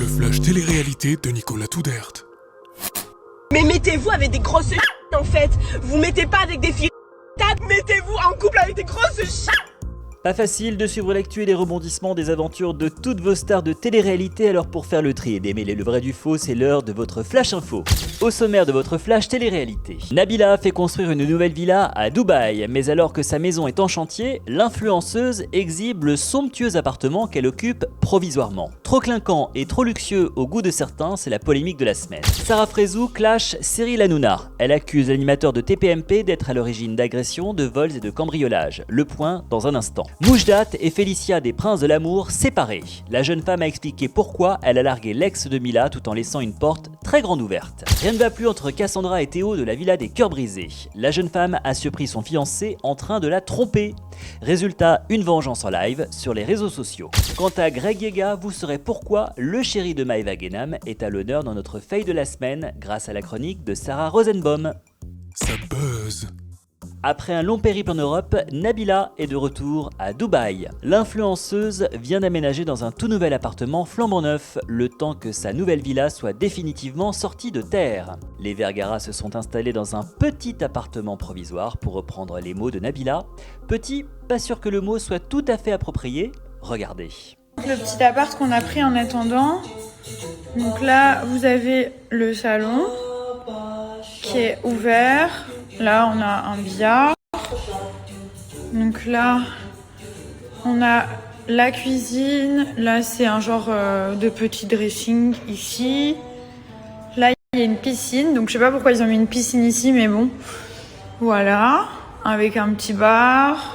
Le flash télé-réalité de Nicolas Toudert. Mais mettez-vous avec des grosses en fait. Vous mettez pas avec des filles mettez-vous en couple avec des grosses Pas facile de suivre l'actu et les rebondissements des aventures de toutes vos stars de télé-réalité, alors pour faire le tri et démêler le vrai du faux, c'est l'heure de votre Flash Info. Au sommaire de votre Flash télé-réalité, Nabila fait construire une nouvelle villa à Dubaï, mais alors que sa maison est en chantier, l'influenceuse exhibe le somptueux appartement qu'elle occupe provisoirement. Trop clinquant et trop luxueux au goût de certains, c'est la polémique de la semaine. Sarah Frézou clash Cyril Hanouna. Elle accuse l'animateur de TPMP d'être à l'origine d'agressions, de vols et de cambriolages. Le point dans un instant. Moujdat et Félicia des Princes de l'amour séparés. La jeune femme a expliqué pourquoi elle a largué l'ex de Mila tout en laissant une porte très grande ouverte. Rien ne va plus entre Cassandra et Théo de la Villa des Cœurs Brisés. La jeune femme a surpris son fiancé en train de la tromper. Résultat, une vengeance en live sur les réseaux sociaux. Quant à Greg Yega, vous saurez pourquoi le chéri de Maëva Guénam est à l'honneur dans notre fail de la semaine grâce à la chronique de Sarah Rosenbaum. Ça buzz. Après un long périple en Europe, Nabila est de retour à Dubaï. L'influenceuse vient d'aménager dans un tout nouvel appartement flambant neuf, le temps que sa nouvelle villa soit définitivement sortie de terre. Les Vergara se sont installés dans un petit appartement provisoire, pour reprendre les mots de Nabila. Petit, pas sûr que le mot soit tout à fait approprié, regardez. Le petit appart qu'on a pris en attendant. Donc là, vous avez le salon qui est ouvert. Là, on a un billard. Donc là, on a la cuisine. Là, c'est un genre de petit dressing ici. Là, il y a une piscine. Donc, je sais pas pourquoi ils ont mis une piscine ici, mais bon. Voilà. Avec un petit bar.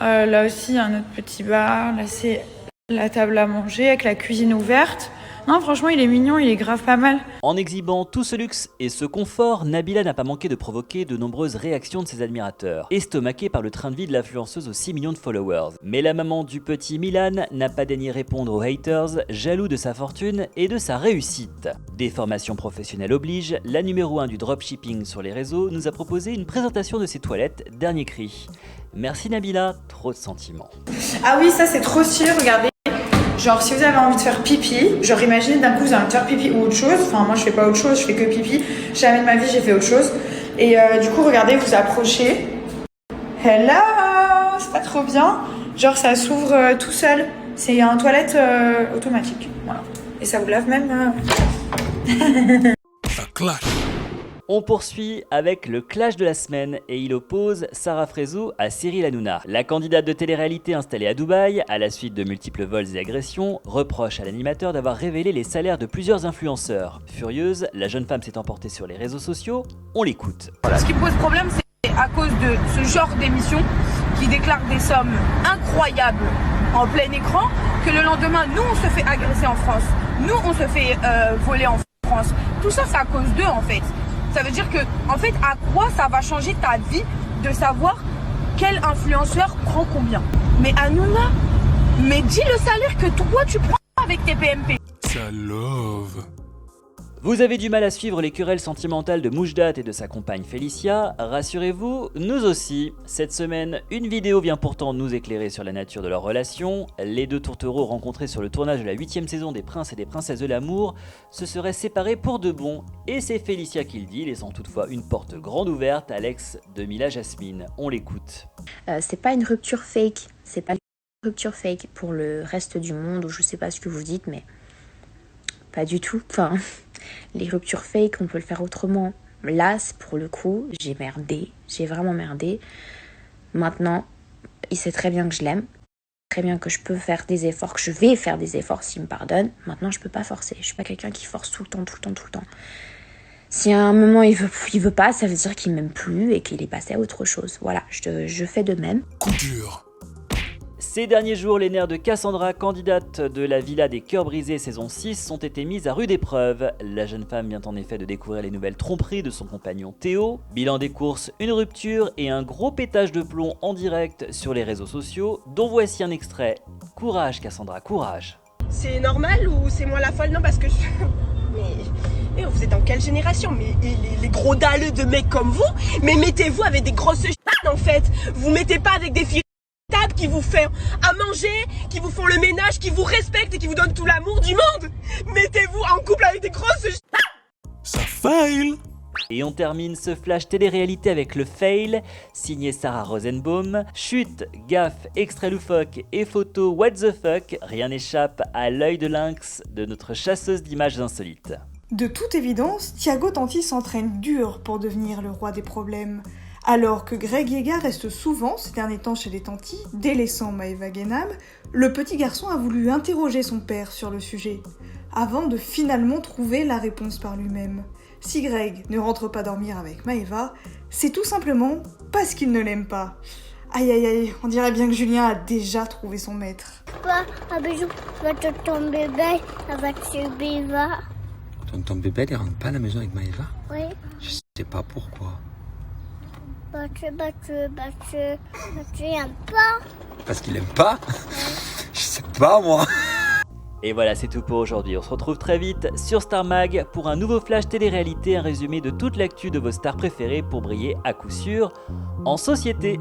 Là aussi, un autre petit bar. Là, c'est la table à manger avec la cuisine ouverte. Non, franchement, il est mignon, il est grave pas mal. En exhibant tout ce luxe et ce confort, Nabila n'a pas manqué de provoquer de nombreuses réactions de ses admirateurs, estomaquée par le train de vie de l'influenceuse aux 6 millions de followers. Mais la maman du petit Milan n'a pas daigné répondre aux haters, jaloux de sa fortune et de sa réussite. Des formations professionnelles obligent, la numéro 1 du dropshipping sur les réseaux nous a proposé une présentation de ses toilettes, dernier cri. Merci Nabila, trop de sentiments. Ah oui, ça c'est trop stylé, regardez. Genre si vous avez envie de faire pipi, genre imaginez d'un coup vous avez envie de faire pipi ou autre chose, enfin moi je fais pas autre chose, je fais que pipi, jamais de ma vie j'ai fait autre chose. Et du coup regardez, vous approchez, hello, c'est pas trop bien, genre ça s'ouvre tout seul, c'est un toilette automatique, voilà. Et ça vous lave même. Ça clash. On poursuit avec le clash de la semaine et il oppose Sarah Frézou à Cyril Hanouna. La candidate de télé-réalité installée à Dubaï, à la suite de multiples vols et agressions, reproche à l'animateur d'avoir révélé les salaires de plusieurs influenceurs. Furieuse, la jeune femme s'est emportée sur les réseaux sociaux, on l'écoute. Ce qui pose problème, c'est à cause de ce genre d'émission qui déclare des sommes incroyables en plein écran, que le lendemain, nous on se fait agresser en France, nous on se fait voler en France. Tout ça, c'est à cause d'eux en fait. Ça veut dire que, en fait, à quoi ça va changer ta vie de savoir quel influenceur prend combien? Mais Hanouna, mais dis le salaire que toi tu prends avec tes PMP. Ça love. Vous avez du mal à suivre les querelles sentimentales de Moujdat et de sa compagne Félicia, rassurez-vous, nous aussi. Cette semaine, une vidéo vient pourtant nous éclairer sur la nature de leur relation. Les deux tourtereaux rencontrés sur le tournage de la 8e saison des Princes et des Princesses de l'amour se seraient séparés pour de bon. Et c'est Félicia qui le dit, laissant toutefois une porte grande ouverte à l'ex de Mila Jasmine. On l'écoute. C'est pas une rupture fake, c'est pas une rupture fake pour le reste du monde, ou je sais pas ce que vous dites, mais pas du tout. Enfin, les ruptures fake, on peut le faire autrement. Là, pour le coup, j'ai merdé, j'ai vraiment merdé. Maintenant, il sait très bien que je l'aime, très bien que je peux faire des efforts, que je vais faire des efforts s'il me pardonne. Maintenant, je peux pas forcer, je suis pas quelqu'un qui force tout le temps. Si à un moment il veut pas, ça veut dire qu'il m'aime plus et qu'il est passé à autre chose. Voilà, je fais de même. Coup dur. Ces derniers jours, les nerfs de Cassandra, candidate de la Villa des Cœurs Brisés saison 6, ont été mis à rude épreuve. La jeune femme vient en effet de découvrir les nouvelles tromperies de son compagnon Théo. Bilan des courses, une rupture et un gros pétage de plomb en direct sur les réseaux sociaux, dont voici un extrait. Courage Cassandra, courage. C'est normal ou c'est moi la folle? Non, parce que mais vous êtes dans quelle génération? Mais les gros dalleux de mecs comme vous, mais mettez-vous avec des grosses en fait. Vous mettez pas avec des filles qui vous font à manger, qui vous font le ménage, qui vous respectent et qui vous donnent tout l'amour du monde. Mettez-vous en couple avec des grosses... Ça fail. Et on termine ce flash télé-réalité avec le fail, signé Sarah Rosenbaum. Chute, gaffe, extrait loufoque et photo what the fuck, rien n'échappe à l'œil de lynx de notre chasseuse d'images insolites. De toute évidence, Thiago Tanti s'entraîne dur pour devenir le roi des problèmes. Alors que Greg Yega reste souvent ces derniers temps chez les Tanti, délaissant Maeva Genam, le petit garçon a voulu interroger son père sur le sujet, avant de finalement trouver la réponse par lui-même. Si Greg ne rentre pas dormir avec Maeva, c'est tout simplement parce qu'il ne l'aime pas. Aïe aïe aïe, on dirait bien que Julien a déjà trouvé son maître. Papa, un bisou, ton bébé avec ce bébé. Ton bébé, il rentre pas à la maison avec Maeva? Oui. Je sais pas pourquoi. Tu aimes pas? Parce qu'il aime pas? Je sais pas moi. Et voilà, c'est tout pour aujourd'hui. On se retrouve très vite sur Star Mag pour un nouveau flash télé-réalité, un résumé de toute l'actu de vos stars préférées pour briller à coup sûr en société.